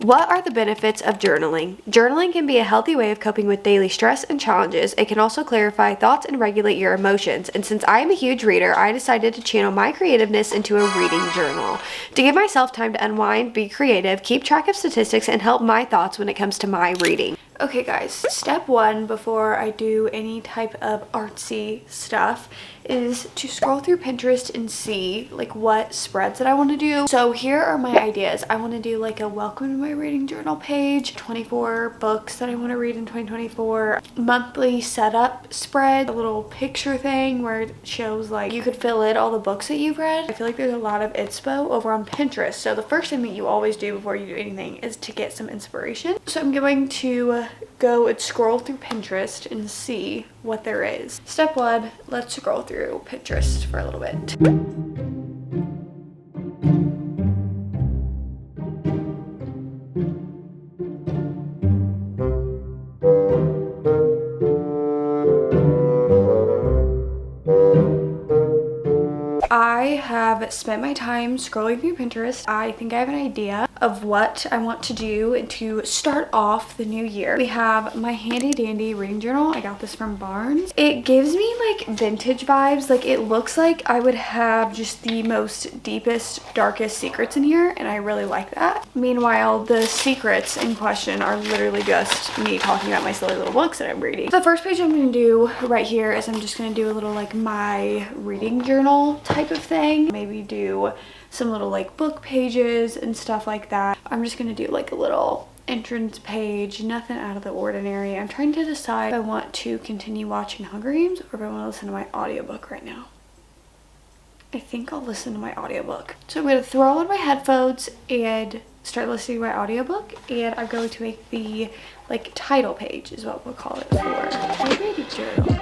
What are the benefits of journaling? Journaling can be a healthy way of coping with daily stress and challenges. It can also clarify thoughts and regulate your emotions. And since I am a huge reader, I decided to channel my creativeness into a reading journal. To give myself time to unwind, be creative, keep track of statistics, and help my thoughts when it comes to my reading. Okay guys, step one before I do any type of artsy stuff is to scroll through Pinterest and see like what spreads that I want to do. So here are my ideas. I want to do like a welcome to my reading journal page, 24 books that I want to read in 2024, monthly setup spread, a little picture thing where it shows like you could fill in all the books that you've read. I feel like there's a lot of inspo over on Pinterest. So the first thing that you always do before you do anything is to get some inspiration. So I'm going to go and scroll through Pinterest and see what there is. Step one, let's scroll through Pinterest for a little bit. I have spent my time scrolling through Pinterest. I think I have an idea of what I want to do to start off the new year. We have my handy dandy reading journal. I got this from Barnes. It gives me like vintage vibes. Like it looks like I would have just the most deepest, darkest secrets in here, and I really like that. Meanwhile, the secrets in question are literally just me talking about my silly little books that I'm reading. The first page I'm gonna do right here is I'm just gonna do a little like my reading journal type of thing. Maybe do some little like book pages and stuff like that. I'm just gonna do like a little entrance page, nothing out of the ordinary. I'm trying to decide if I want to continue watching Hunger Games or if I want to listen to my audiobook right now. I think I'll listen to my audiobook. So I'm gonna throw on my headphones and start listening to my audiobook, and I'm going to make the like title page is what we'll call it for my reading journal.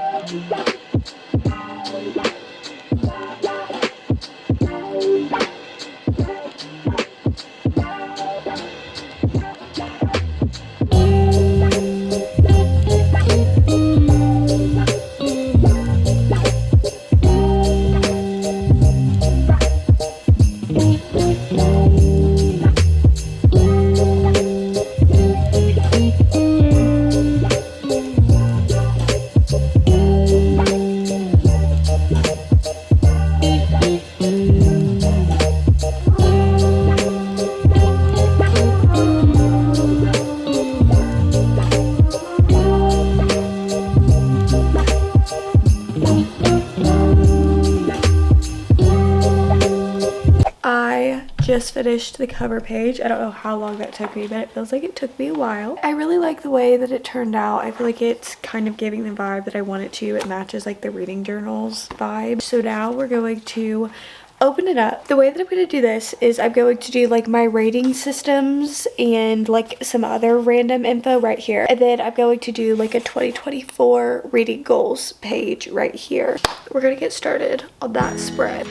Just finished the cover page. I don't know how long that took me, but it feels like it took me a while. I really like the way that it turned out. I feel like it's kind of giving the vibe that I want it to. It matches like the reading journals vibe. So now we're going to open it up. The way that I'm going to do this is I'm going to do like my rating systems and like some other random info right here. And then I'm going to do like a 2024 reading goals page right here. We're going to get started on that spread.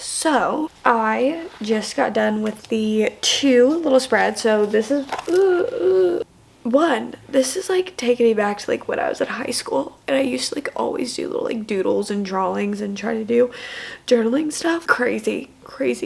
So I just got done with the two little spreads. So this is one. This is like taking me back to like when I was in high school, and I used to like always do little like doodles and drawings and try to do journaling stuff. Crazy,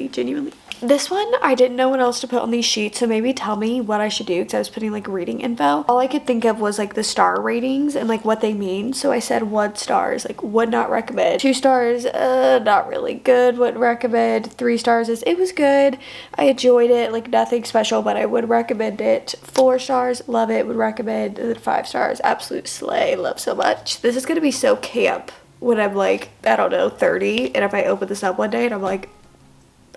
genuinely. This one, I didn't know what else to put on these sheets, so maybe tell me what I should do, because I was putting like reading info. All I could think of was like the star ratings and like what they mean. So I said 1 star, like would not recommend. 2 stars, not really good, wouldn't recommend. 3 stars is it was good, I enjoyed it, like nothing special, but I would recommend it. 4 stars, love it, would recommend. And then 5 stars, absolute slay, love so much. This is gonna be so camp when I'm like, I don't know, 30, and if I open this up one day and I'm like,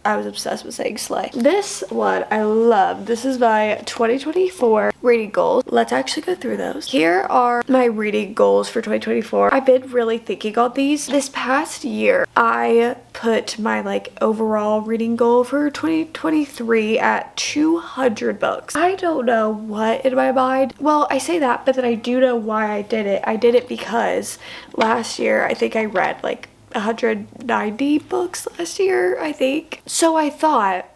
I was obsessed with saying slay. This one I love. This is my 2024 reading goals. Let's actually go through those. Here are my reading goals for 2024. I've been really thinking on these. This past year, I put my like overall reading goal for 2023 at 200 books. I don't know what in my mind. Well, I say that, but then I do know why I did it. I did it because last year I think I read like 190 books last year, I think. So I thought,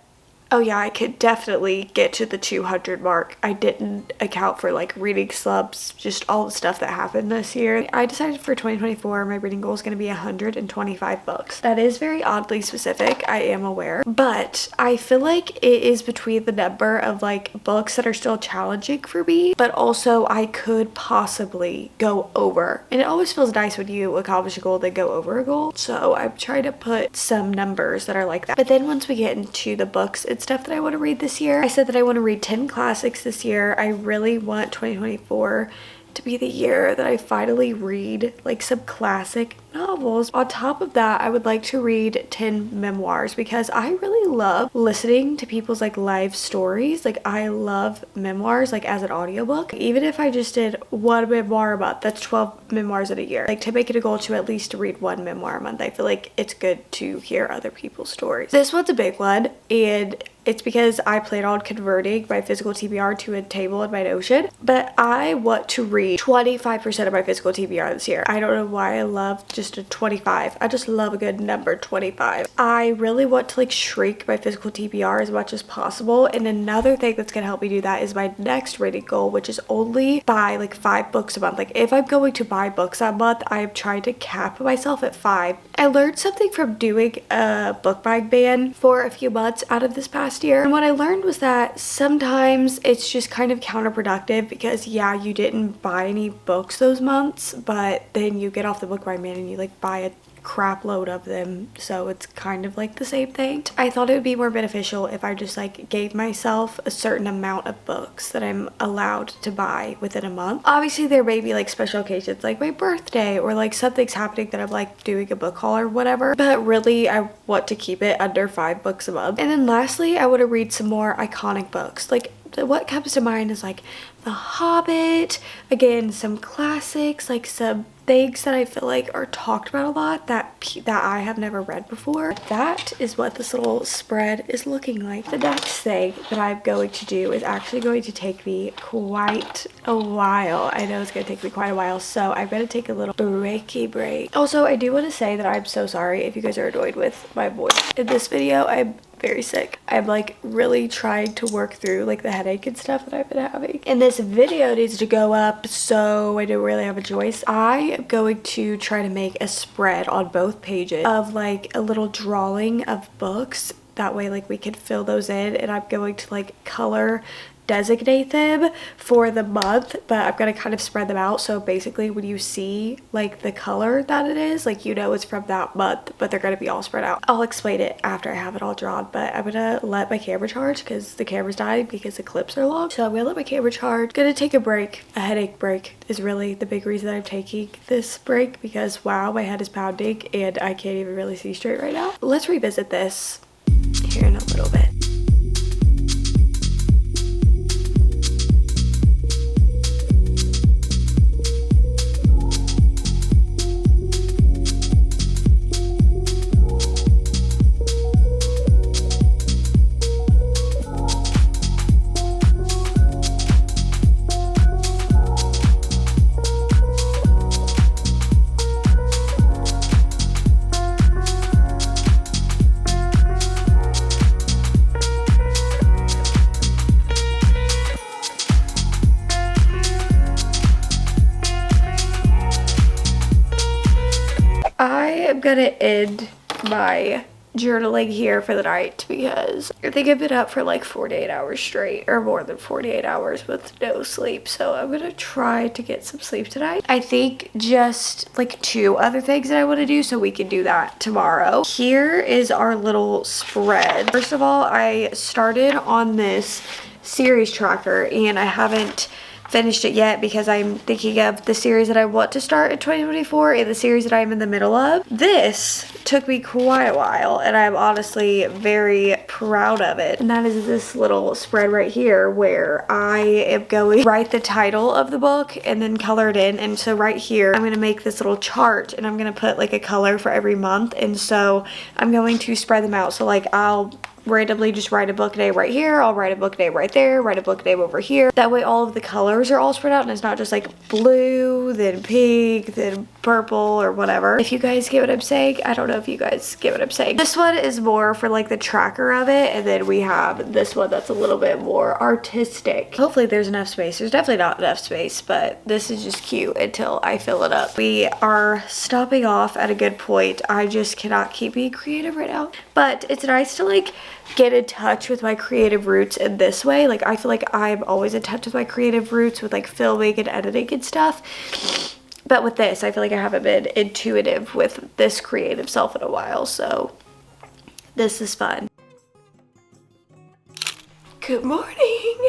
oh yeah, I could definitely get to the 200 mark. I didn't account for like reading slumps, just all the stuff that happened this year. I decided for 2024 my reading goal is going to be 125 books. That is very oddly specific, I am aware, but I feel like it is between the number of like books that are still challenging for me, but also I could possibly go over. And it always feels nice when you accomplish a goal then go over a goal. So I'm trying to put some numbers that are like that. But then once we get into the books and stuff that I want to read this year, I said that I want to read 10 classics this year. I really want 2024 to be the year that I finally read like some classic novels. On top of that, I would like to read 10 memoirs because I really love listening to people's like life stories. Like I love memoirs like as an audiobook. Even if I just did one memoir a month, that's 12 memoirs in a year. Like to make it a goal to at least read one memoir a month. I feel like it's good to hear other people's stories. This one's a big one, and it's because I plan on converting my physical TBR to a table in my Notion, but I want to read 25% of my physical TBR this year. I don't know why I love just a 25. I just love a good number, 25. I really want to like shrink my physical TBR as much as possible, and another thing that's gonna help me do that is my next reading goal, which is only buy like 5 books a month. Like if I'm going to buy books a month, I am trying to cap myself at 5. I learned something from doing a book buying ban for a few months out of this past year, and what I learned was that sometimes it's just kind of counterproductive because yeah, you didn't buy any books those months, but then you get off the book buying ban and you like buy a crap load of them, so it's kind of like the same thing. I thought it would be more beneficial if I just like gave myself a certain amount of books that I'm allowed to buy within a month. Obviously there may be like special occasions like my birthday or like something's happening that I'm like doing a book haul or whatever, but really I want to keep it under 5 books a month. And then lastly, I want to read some more iconic books. Like what comes to mind is like The Hobbit, again some classics, like some things that I feel like are talked about a lot that I have never read before. That is what this little spread is looking like. The next thing that I'm going to do is actually going to take me quite a while. I know it's going to take me quite a while, so I'm going to take a little break. Also, I do want to say that I'm so sorry if you guys are annoyed with my voice. In this video, I'm very sick. I'm like really trying to work through like the headache and stuff that I've been having. And this video needs to go up, so I don't really have a choice. I am going to try to make a spread on both pages of like a little drawing of books. That way like we can fill those in, and I'm going to like color designate them for the month, but I'm gonna kind of spread them out, so basically when you see like the color that it is, like you know it's from that month, but they're gonna be all spread out. I'll explain it after I have it all drawn, but I'm gonna let my camera charge because the camera's dying because the clips are long. So I'm gonna let my camera charge. Gonna take a break. A headache break is really the big reason I'm taking this break, because wow, my head is pounding and I can't even really see straight right now. Let's revisit this here in a little bit. I'm gonna end my journaling here for the night because I think I've been up for like 48 hours straight, or more than 48 hours with no sleep, so I'm gonna try to get some sleep tonight. I think just like 2 other things that I want to do, so we can do that tomorrow. Here is our little spread. First of all, I started on this series tracker and I haven't finished it yet because I'm thinking of the series that I want to start in 2024 and the series that I'm in the middle of. This took me quite a while and I'm honestly very proud of it. And that is this little spread right here where I am going to write the title of the book and then color it in. And so right here, I'm going to make this little chart and I'm going to put like a color for every month. And so I'm going to spread them out. So like I'll randomly just write a book name right here, I'll write a book name right there, write a book name over here. That way all of the colors are all spread out and it's not just like blue, then pink, then purple or whatever. If you guys get what I'm saying, I don't know if you guys get what I'm saying. This one is more for like the tracker of it, and then we have this one that's a little bit more artistic. Hopefully there's enough space. There's definitely not enough space, but this is just cute until I fill it up. We are stopping off at a good point. I just cannot keep being creative right now, but it's nice to like get in touch with my creative roots in this way. Like I feel like I'm always in touch with my creative roots with like filming and editing and stuff, but with this I feel like I haven't been intuitive with this creative self in a while, so this is fun. Good morning.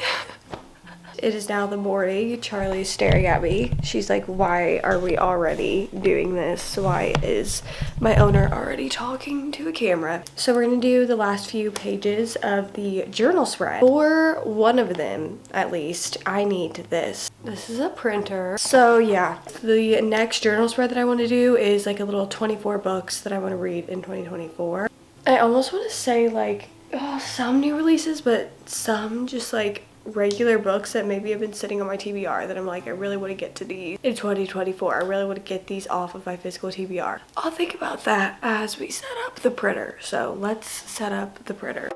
It is now the morning. Charlie's staring at me. She's like, why are we already doing this? Why is my owner already talking to a camera? So we're gonna do the last few pages of the journal spread. For one of them, at least, I need this. This is a printer. So yeah, the next journal spread that I want to do is like a little 24 books that I want to read in 2024. I almost want to say like, oh, some new releases, but some just like regular books that maybe have been sitting on my TBR that I'm like, I really want to get to these in 2024. I really want to get these off of my physical TBR. I'll think about that as we set up the printer. So let's set up the printer.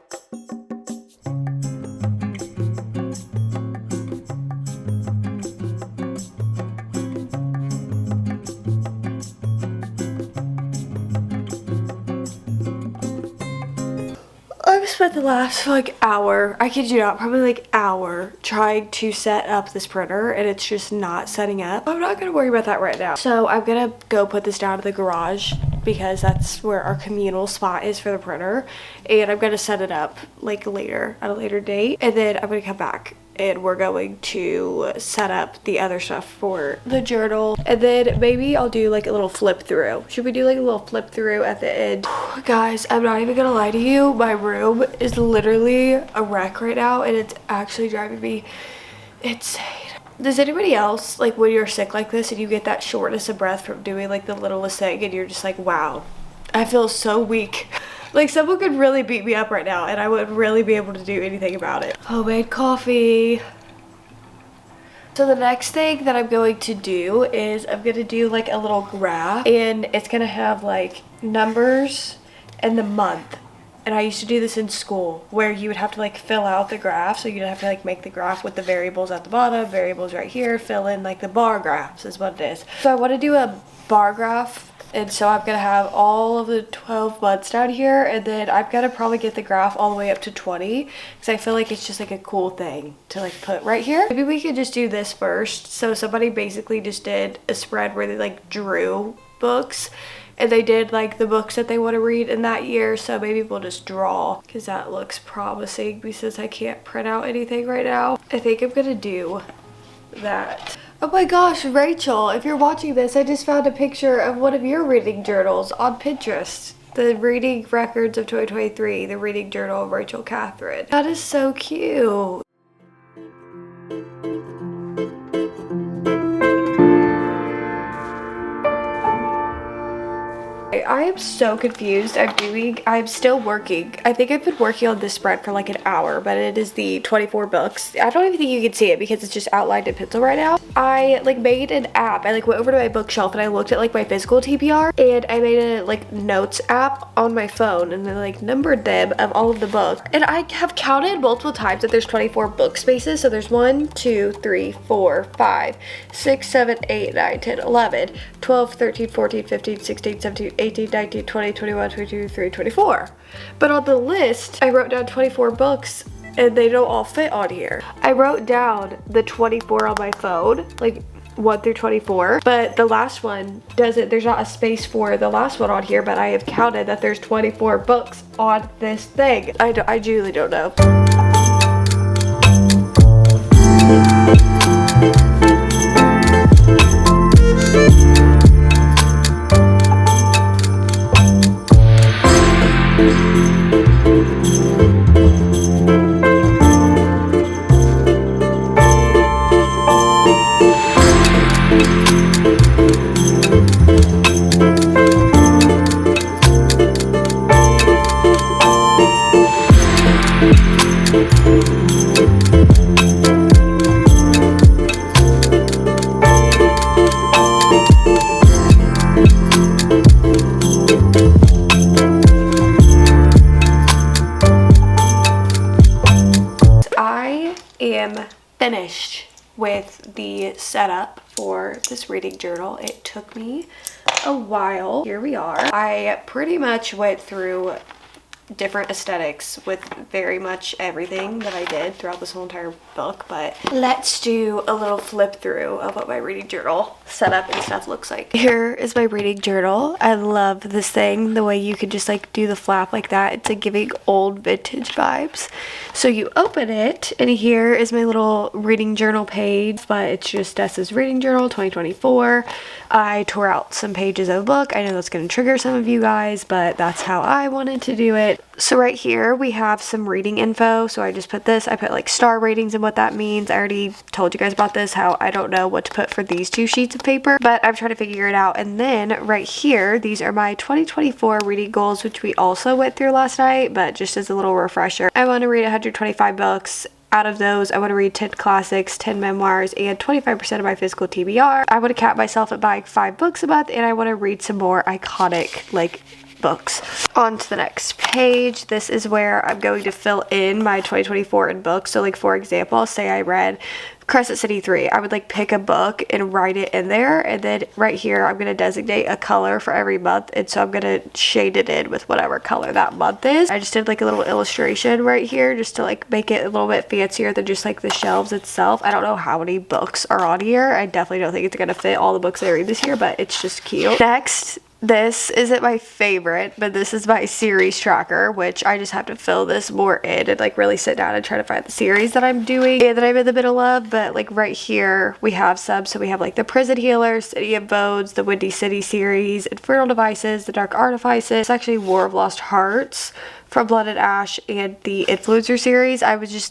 I've spent the last like hour, I kid you not, probably like hour trying to set up this printer and it's just not setting up. I'm not gonna worry about that right now. So I'm gonna go put this down to the garage because that's where our communal spot is for the printer, and I'm gonna set it up like later at a later date, and then I'm gonna come back and we're going to set up the other stuff for the journal, and then maybe I'll do like a little flip through. Should we do like a little flip through at the end? Guys, I'm not even gonna lie to you, my room is literally a wreck right now and it's actually driving me insane. Does anybody else, like when you're sick like this and you get that shortness of breath from doing like the littlest thing and you're just like, wow, I feel so weak. Like someone could really beat me up right now and I wouldn't really be able to do anything about it. Homemade coffee. So the next thing that I'm going to do is I'm going to do like a little graph, and it's going to have like numbers and the month. And I used to do this in school where you would have to like fill out the graph. So you'd have to like make the graph with the variables at the bottom, variables right here, fill in like the bar graphs is what it is. So I want to do a bar graph. And so I'm going to have all of the 12 months down here, and then I'm going to probably get the graph all the way up to 20 because I feel like it's just like a cool thing to like put right here. Maybe we could just do this first. So somebody basically just did a spread where they like drew books and they did like the books that they want to read in that year. So maybe we'll just draw because that looks promising because I can't print out anything right now. I think I'm going to do that. Oh my gosh, Rachel, if you're watching this, I just found a picture of one of your reading journals on Pinterest. The Reading Records of 2023, the reading journal of Rachel Catherine. That is so cute. I am so confused. I'm still working. I think I've been working on this spread for like an hour, but it is the 24 books. I don't even think you can see it because it's just outlined in pencil right now. I like made an app. I like went over to my bookshelf and I looked at like my physical TBR, and I made a like notes app on my phone and then like numbered them of all of the books. And I have counted multiple times that there's 24 book spaces. So there's 1, 2, 3, 4, 5, 6, 7, 8, 9, 10, 11, 12, 13, 14, 15, 16, 17, 18, 19, 20, 21, 22, 23, 24. But on the list, I wrote down 24 books and they don't all fit on here. I wrote down the 24 on my phone, like 1 through 24, but the last one doesn't, there's not a space for the last one on here, but I have counted that there's 24 books on this thing. I genuinely don't know. finished with the setup for this reading journal. It took me a while. Here we are. I pretty much went through different aesthetics with very much everything that I did throughout this whole entire book, but let's do a little flip through of what my reading journal setup and stuff looks like. Here is my reading journal. I love this thing, the way you can just like do the flap like that. It's like giving old vintage vibes. So you open it and here is my little reading journal page, but it's just Dessa's reading journal 2024. I tore out some pages of a book. I know that's going to trigger some of you guys, but that's how I wanted to do it. So right here we have some reading info. So I just put this, I put like star ratings and what that means. I already told you guys about this, how I don't know what to put for these two sheets of paper, but I'm trying to figure it out. And then right here, these are my 2024 reading goals, which we also went through last night, but just as a little refresher. I want to read 125 books. Out of those, I want to read 10 classics, 10 memoirs, and 25% of my physical TBR. I want to cap myself at buying 5 books a month, and I want to read some more iconic, like, books. On to the next page. This is where I'm going to fill in my 2024 in books. So, like, for example, say I read Crescent City 3. I would, like, pick a book and write it in there, and then right here, I'm going to designate a color for every month, and so I'm going to shade it in with whatever color that month is. I just did, like, a little illustration right here just to, like, make it a little bit fancier than just, like, the shelves itself. I don't know how many books are on here. I definitely don't think it's going to fit all the books I read this year, but it's just cute. Next, this isn't my favorite, but this is my series tracker, which I just have to fill this more in and like really sit down and try to find the series that I'm doing and that I'm in the middle of. But like right here, we have some. So we have like the Prison Healer, City of Bones, the Windy City series, Infernal Devices, the Dark Artifices. It's actually War of Lost Hearts, From Blood and Ash, and the Influencer series.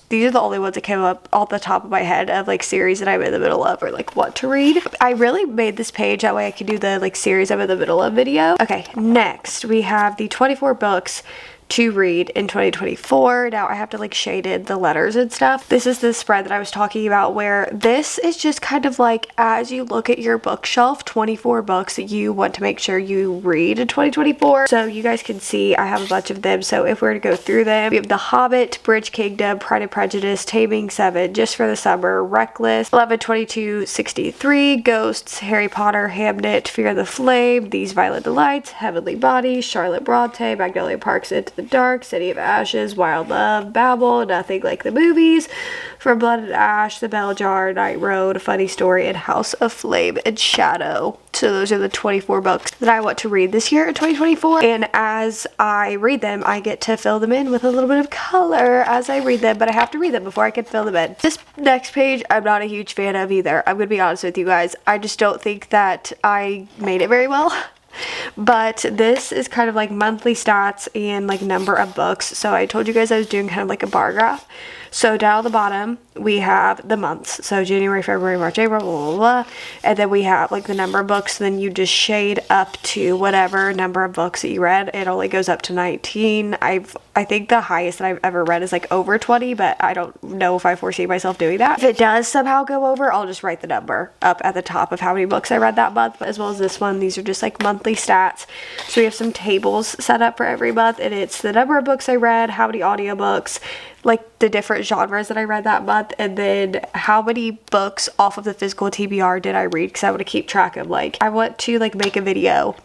These are the only ones that came up off the top of my head of like series that I'm in the middle of or like what to read. I really made this page that way I could do the like series I'm in the middle of video. Okay, next we have the 24 books to read in 2024. Now I have to like shade in the letters and stuff. This is the spread that I was talking about where this is just kind of like as you look at your bookshelf, 24 books that you want to make sure you read in 2024. So you guys can see I have a bunch of them. So if we're to go through them, we have The Hobbit, Bridge Kingdom, Pride and Prejudice, Taming 7, Just for the Summer, Reckless, 11/22/63, Ghosts, Harry Potter, Hamnet, Fear the Flame, These Violent Delights, Heavenly Bodies, Charlotte Bronte, Magnolia Parks, Into the Dark, City of Ashes, Wild Love, Babel, Nothing Like the Movies, From Blood and Ash, The Bell Jar, Night Road, A Funny Story, and House of Flame and Shadow. So those are the 24 books that I want to read this year in 2024. And as I read them, I get to fill them in with a little bit of color as I read them, but I have to read them before I can fill them in. This next page, I'm not a huge fan of either. I'm going to be honest with you guys. I just don't think that I made it very well. But this is kind of like monthly stats and like number of books. So I told you guys I was doing kind of like a bar graph. So down at the bottom, we have the months. So January, February, March, April, blah, blah, blah. And then we have like the number of books. Then you just shade up to whatever number of books that you read. It only goes up to 19. I think the highest that I've ever read is like over 20, but I don't know if I foresee myself doing that. If it does somehow go over, I'll just write the number up at the top of how many books I read that month, as well as this one. These are just like monthly stats. So we have some tables set up for every month, and it's the number of books I read, how many audiobooks, like the different genres that I read that month, and then how many books off of the physical TBR did I read, because I want to keep track of like, I want to like make a video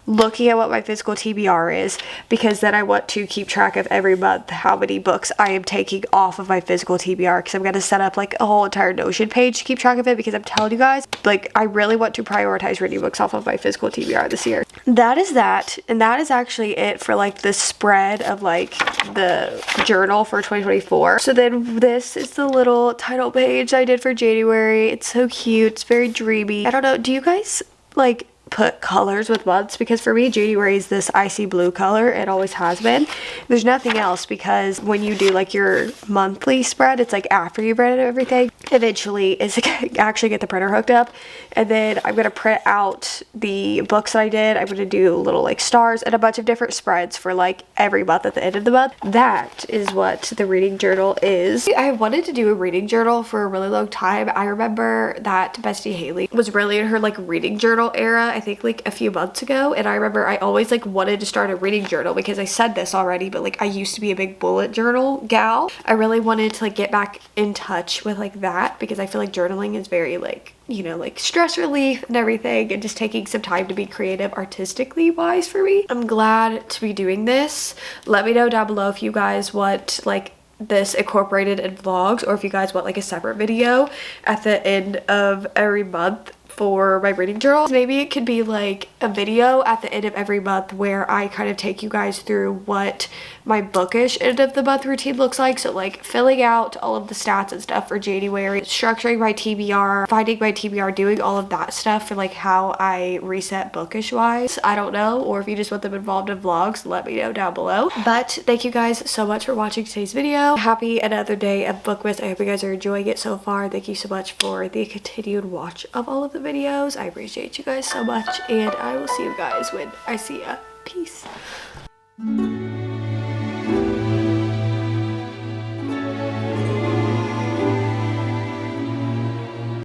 looking at what my physical TBR is, because then I want to keep track of every month how many books I am taking off of my physical TBR, because I'm going to set up like a whole entire Notion page to keep track of it, because I'm telling you guys, like, I really want to prioritize reading books off of my physical TBR this year. That is that, and that is actually it for like the spread of like the journal for 2024. So then this is the little title page I did for January. It's so cute. It's very dreamy. I don't know, do you guys like put colors with months? Because for me, January is this icy blue color. It always has been. There's nothing else, because when you do like your monthly spread, it's like after you've read everything, eventually is actually get the printer hooked up, and then I'm going to print out the books that I did. I'm going to do little like stars and a bunch of different spreads for like every month at the end of the month. That is what the reading journal is. I wanted to do a reading journal for a really long time. I remember that Bestie Haley was really in her like reading journal era, I think like a few months ago, and I remember I always like wanted to start a reading journal, because I said this already, but like I used to be a big bullet journal gal. I really wanted to like get back in touch with like that that, because I feel like journaling is very like, you know, like stress relief and everything, and just taking some time to be creative artistically wise for me. I'm glad to be doing this. Let me know down below if you guys want like this incorporated in vlogs, or if you guys want like a separate video at the end of every month for my reading journal. Maybe it could be like a video at the end of every month where I kind of take you guys through what my bookish end of the month routine looks like. So like filling out all of the stats and stuff for January, structuring my TBR, finding my TBR, doing all of that stuff for like how I reset bookish wise. I don't know, or if you just want them involved in vlogs, let me know down below. But thank you guys so much for watching today's video. Happy another day of Bookmas. I hope you guys are enjoying it so far. Thank you so much for the continued watch of all of the videos. I appreciate you guys so much, and I will see you guys when I see ya. Peace.